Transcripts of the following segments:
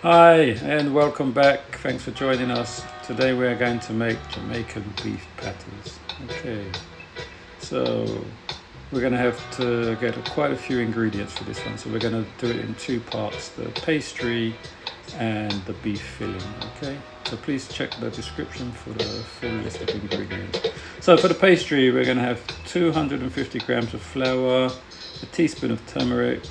Hi and welcome back. Thanks for joining us. Today we are going to make Jamaican beef patties. Okay, so we're going to have to get quite a few ingredients for this one. So we're going to do it in two parts, the pastry and the beef filling. Okay, so please check the description for the full list of ingredients. So for the pastry, we're going to have 250 grams of flour, a teaspoon of turmeric,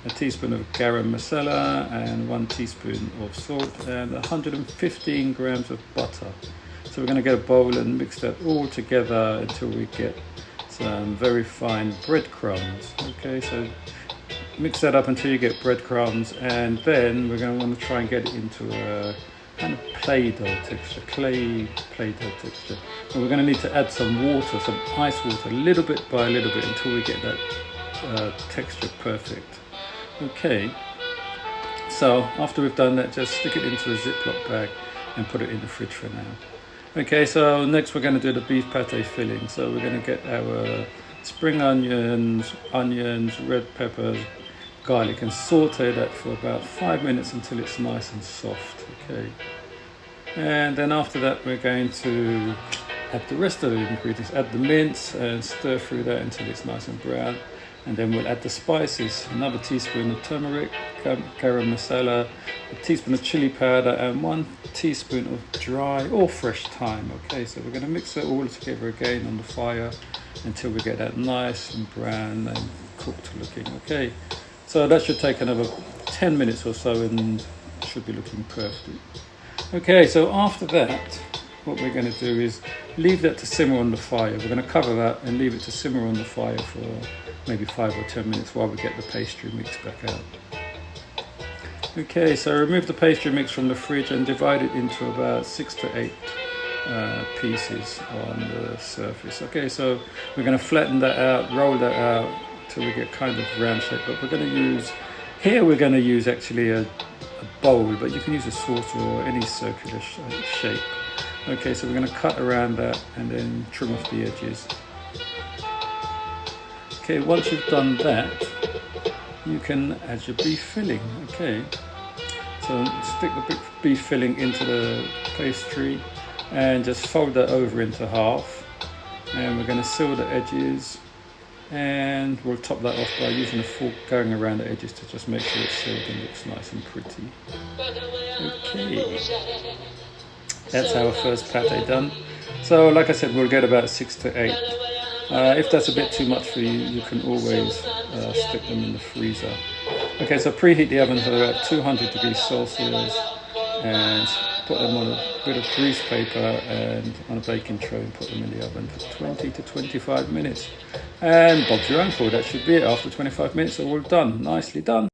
a teaspoon of Garam Masala and 1 teaspoon of salt and 115 grams of butter. So we're going to get a bowl and mix that all together until we get some very fine breadcrumbs. Okay, so mix that up until you get breadcrumbs, and then we're going to want to try and get it into a kind of Play-Doh texture, clay Play-Doh texture. And we're going to need to add some water, some ice water, little bit by little bit until we get that texture perfect. Okay, so after we've done that, just stick it into a Ziploc bag and put it in the fridge for now. Okay, so next we're going to do the beef pate filling. So we're going to get our spring onions, red peppers, garlic, and saute that for about 5 minutes until it's nice and soft. Okay, and then after that we're going to add the rest of the ingredients. Add the mince and stir through that until it's nice and brown. And then we'll add the spices, another teaspoon of turmeric, garam masala, a teaspoon of chili powder, and 1 teaspoon of dry or fresh thyme. Okay, so we're going to mix it all together again on the fire until we get that nice and brown and cooked looking. Okay, so that should take another 10 minutes or so and should be looking perfect. Okay, so after that, what we're going to do is leave that to simmer on the fire. We're going to cover that and leave it to simmer on the fire for maybe 5 or 10 minutes while we get the pastry mix back out. Okay, so remove the pastry mix from the fridge and divide it into about 6 to 8 pieces on the surface. Okay, so we're going to flatten that out, roll that out till we get kind of round shape. But we're going to use actually a bowl, but you can use a saucer or any circular shape. Okay, so we're going to cut around that and then trim off the edges. Okay, once you've done that, you can add your beef filling. Okay, so stick the beef filling into the pastry and just fold that over into half. And we're going to seal the edges, and we'll top that off by using a fork going around the edges to just make sure it's sealed and looks nice and pretty. Okay, that's our first pate done. So like I said, we'll get about 6 to 8. If that's a bit too much for you, you can always stick them in the freezer. Okay, so preheat the oven to about 200 degrees Celsius and put them on a bit of grease paper and on a baking tray and put them in the oven for 20 to 25 minutes. And Bob's your uncle, that should be it. After 25 minutes, they're all done, nicely done.